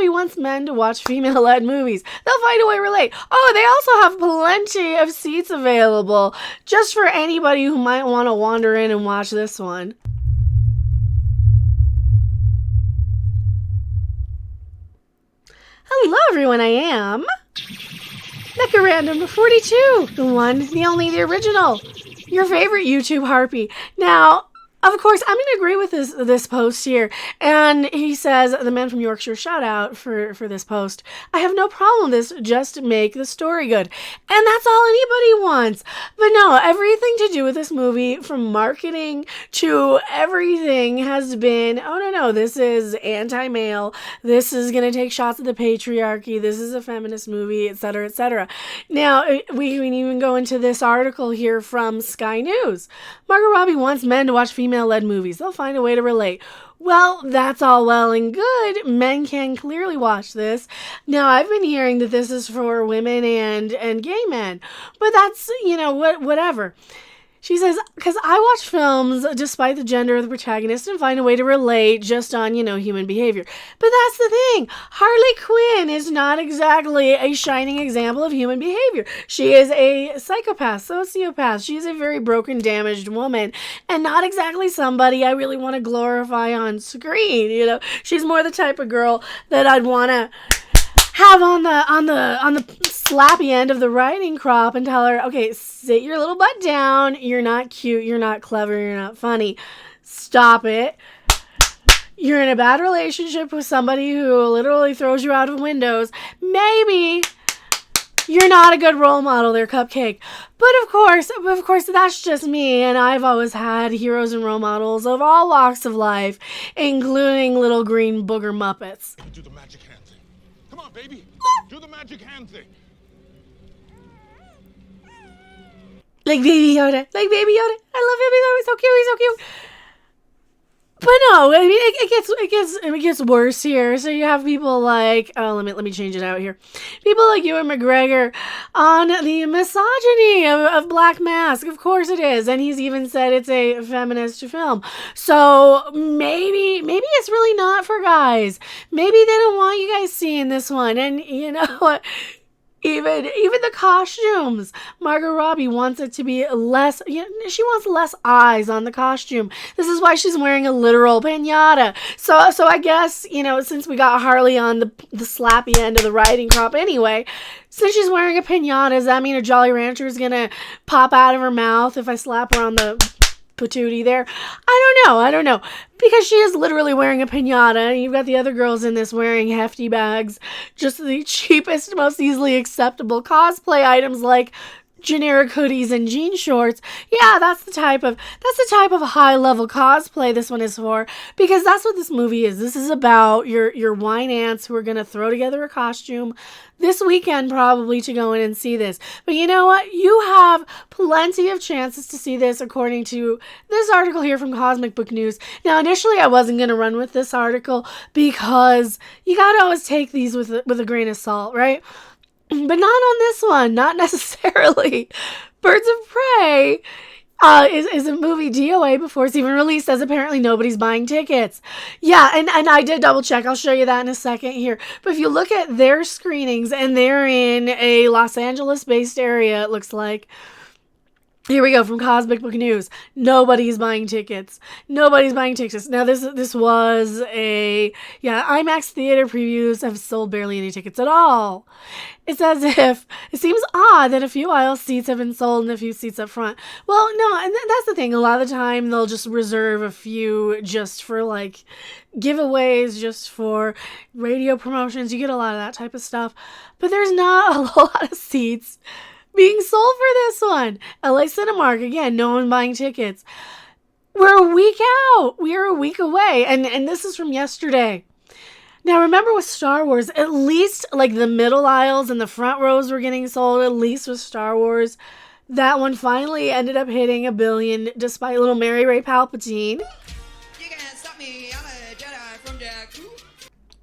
Robbie wants men to watch female-led movies. They'll find a way to relate. Oh, they also have plenty of seats available just for anybody who might want to wander in and watch this one. Hello, everyone. I am Becca Random 42, the one, the only, the original, your favorite YouTube harpy. Now, of course, I'm going to agree with this post here. And he says, the man from Yorkshire, shout out for this post. I have no problem with this, just make the story good. And that's all anybody wants. But no, everything to do with this movie, from marketing to everything, has been, oh no, this is anti-male. This is going to take shots at the patriarchy. This is a feminist movie, etc., etc. Now, we can even go into this article here from Sky News. Margot Robbie wants men to watch female-led movies. They'll find a way to relate. Well, that's all well and good. Men can clearly watch this. Now, I've been hearing that this is for women and gay men. But that's, whatever. She says, because I watch films despite the gender of the protagonist and find a way to relate just on, human behavior. But that's the thing. Harley Quinn is not exactly a shining example of human behavior. She is a psychopath, sociopath. She's a very broken, damaged woman and not exactly somebody I really want to glorify on screen. She's more the type of girl that I'd want to have on the slappy end of the riding crop and tell her, okay, sit your little butt down. You're not cute. You're not clever. You're not funny. Stop it. You're in a bad relationship with somebody who literally throws you out of windows. Maybe you're not a good role model there, Cupcake. But of course, that's just me. And I've always had heroes and role models of all walks of life, including little green booger Muppets. Do the magic hand thing. Come on, baby. Do the magic hand thing. Like Baby Yoda. I love Baby Yoda. He's so cute. He's so cute. But no, I mean, it gets worse here. So you have people like, let me change it out here. People like Ewan McGregor on the misogyny of Black Mask. Of course it is. And he's even said it's a feminist film. So maybe it's really not for guys. Maybe they don't want you guys seeing this one. And you know what? Even the costumes. Margot Robbie wants it to be less, she wants less eyes on the costume. This is why she's wearing a literal piñata. So I guess, since we got Harley on the slappy end of the riding crop anyway, since she's wearing a piñata, does that mean a Jolly Rancher is going to pop out of her mouth if I slap her on the patootie there? I don't know. Because she is literally wearing a piñata, and you've got the other girls in this wearing hefty bags, just the cheapest, most easily acceptable cosplay items like generic hoodies and jean shorts. Yeah, that's the type of high level cosplay this one is for, because that's what this movie is. This is about your wine ants who are going to throw together a costume this weekend probably to go in and see this. But you know what? You have plenty of chances to see this according to this article here from Cosmic Book News. Now, initially I wasn't going to run with this article because you got to always take these with a grain of salt, right? But not on this one, not necessarily. Birds of Prey is a movie DOA before it's even released, as apparently nobody's buying tickets. Yeah, and I did double check. I'll show you that in a second here. But if you look at their screenings, and they're in a Los Angeles-based area, it looks like. Here we go from Cosmic Book News. Nobody's buying tickets. Now this was IMAX theater previews have sold barely any tickets at all. It's as if it seems odd that a few aisle seats have been sold and a few seats up front. Well, no, and that's the thing. A lot of the time they'll just reserve a few just for like giveaways, just for radio promotions. You get a lot of that type of stuff. But there's not a lot of seats being sold for this one. LA Cinemark, again, no one buying tickets. We're a week out. We are a week away. And this is from yesterday. Now, remember with Star Wars, at least like the middle aisles and the front rows were getting sold, at least with Star Wars. That one finally ended up hitting $1 billion despite little Mary Ray Palpatine. You can't stop me. I'm a Jedi from Jakku.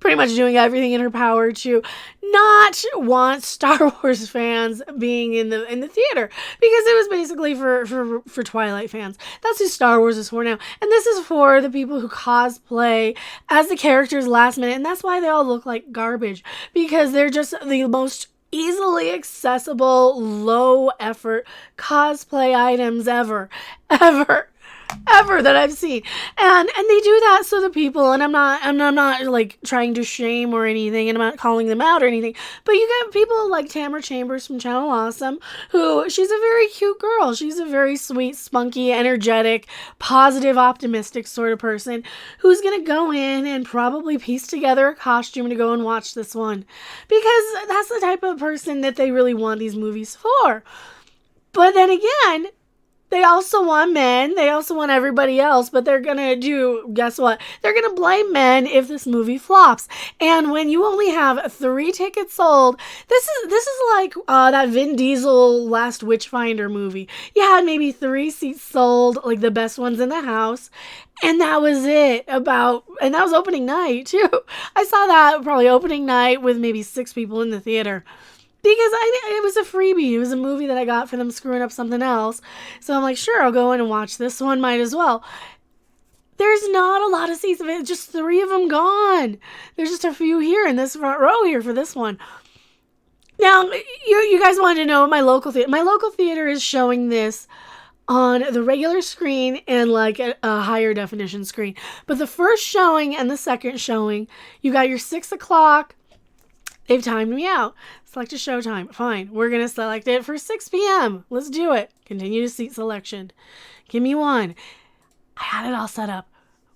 pretty much doing everything in her power to not want Star Wars fans being in the theater, because it was basically for Twilight fans. That's who Star Wars is for now. And this is for the people who cosplay as the characters last minute, and that's why they all look like garbage, because they're just the most easily accessible, low effort cosplay items ever that I've seen. And they do that so the people, and I'm not like trying to shame or anything, and I'm not calling them out or anything, but you get people like Tamara Chambers from Channel Awesome, who, she's a very cute girl. She's a very sweet, spunky, energetic, positive, optimistic sort of person who's gonna go in and probably piece together a costume to go and watch this one, because that's the type of person that they really want these movies for. But then again, they also want men. They also want everybody else, but they're going to do, guess what? They're going to blame men if this movie flops. And when you only have 3 tickets sold, this is like that Vin Diesel Last Witchfinder movie. You had maybe 3 seats sold, like the best ones in the house, and that was it. And that was opening night too. I saw that probably opening night with maybe 6 people in the theater. Because it was a freebie. It was a movie that I got for them screwing up something else. So I'm like, sure, I'll go in and watch this one. Might as well. There's not a lot of seats. Just 3 of them gone. There's just a few here in this front row here for this one. Now, you guys want to know my local theater. My local theater is showing this on the regular screen and like a higher definition screen. But the first showing and the second showing, you got your 6 o'clock. They've timed me out. Select a showtime. Fine. We're going to select it for 6 p.m. Let's do it. Continue to seat selection. Give me one. I had it all set up.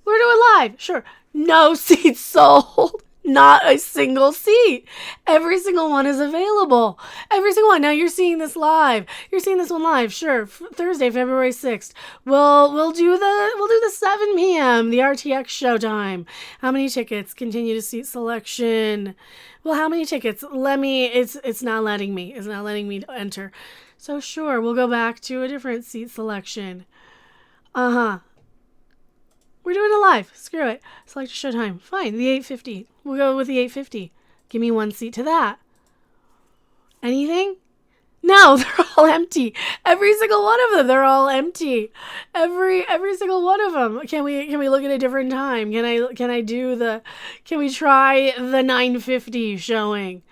We're doing live. Sure. No seats sold. Not a single seat. Every single one is available. Every single one. Now you're seeing this live. You're seeing this one live. Sure. Thursday, February 6th. We'll do the 7 p.m. the RTX showtime. How many tickets? Continue to seat selection. Well, how many tickets? It's not letting me. It's not letting me enter. So sure, we'll go back to a different seat selection. We're doing it live. Screw it. Select showtime. Fine. The 8:50. We'll go with the 8:50. Give me one seat to that. Anything? No, they're all empty. Every single one of them, they're all empty. Every single one of them. Can we look at a different time? Can we try the 9:50 showing?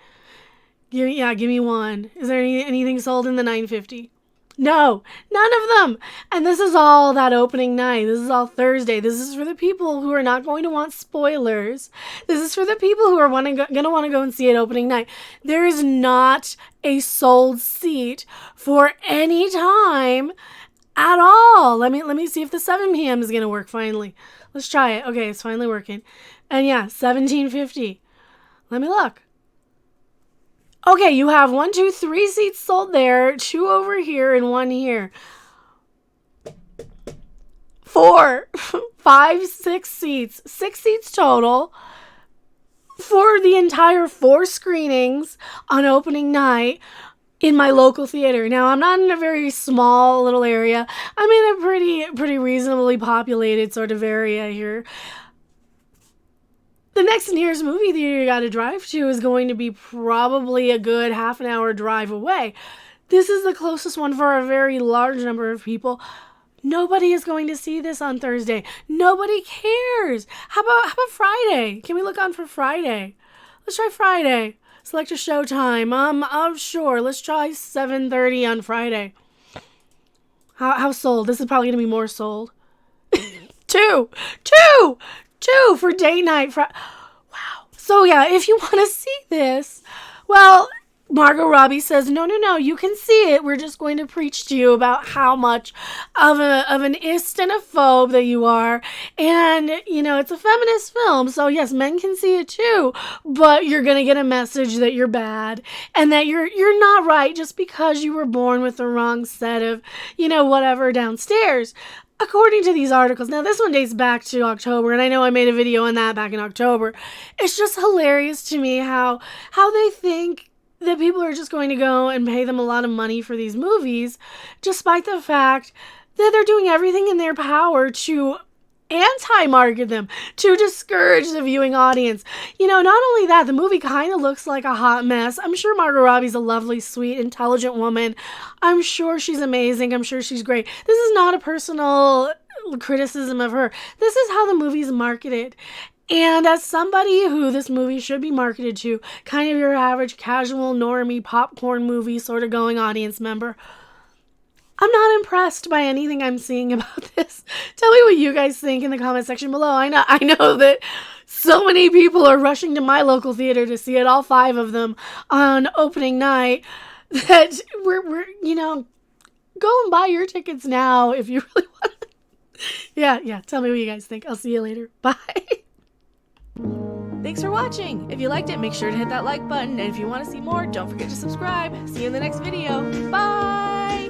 Give me one. Is there anything sold in the 9:50? No, none of them. And this is all that opening night. This is all Thursday. This is for the people who are not going to want spoilers. This is for the people who are going to want to go and see it opening night. There is not a sold seat for any time at all. Let me see if the 7 p.m. is going to work finally. Let's try it. Okay, it's finally working. And yeah, 17:50. Let me look. Okay, you have 1, 2, 3 seats sold there, 2 over here, and 1 here. 4, 5, 6 seats. 6 seats total for the entire 4 screenings on opening night in my local theater. Now, I'm not in a very small little area. I'm in a pretty reasonably populated sort of area here. The next nearest movie theater you got to drive to is going to be probably a good half an hour drive away. This is the closest one for a very large number of people. Nobody is going to see this on Thursday. Nobody cares. How about Friday? Can we look on for Friday? Let's try Friday. Select a showtime. Sure. Let's try 7:30 on Friday. How sold? This is probably going to be more sold. 2 for date night. Wow. So yeah, if you want to see this, well, Margot Robbie says, no, you can see it. We're just going to preach to you about how much of an ist and a phobe that you are. And, it's a feminist film. So yes, men can see it too, but you're going to get a message that you're bad and that you're not right just because you were born with the wrong set of, whatever downstairs. According to these articles, now this one dates back to October, and I know I made a video on that back in October. It's just hilarious to me how they think that people are just going to go and pay them a lot of money for these movies, despite the fact that they're doing everything in their power to anti-market them to discourage the viewing audience. You know, not only that, the movie kind of looks like a hot mess. I'm sure Margot Robbie's a lovely, sweet, intelligent woman. I'm sure she's amazing. I'm sure she's great. This is not a personal criticism of her. This is how the movie's marketed. And as somebody who this movie should be marketed to, kind of your average casual, normie, popcorn movie sort of going audience member, I'm not impressed by anything I'm seeing about this. Tell me what you guys think in the comment section below. I know that so many people are rushing to my local theater to see it, all 5 of them on opening night, that we're go and buy your tickets now if you really want them. Yeah, tell me what you guys think. I'll see you later. Bye. Thanks for watching. If you liked it, make sure to hit that like button. And if you want to see more, don't forget to subscribe. See you in the next video. Bye!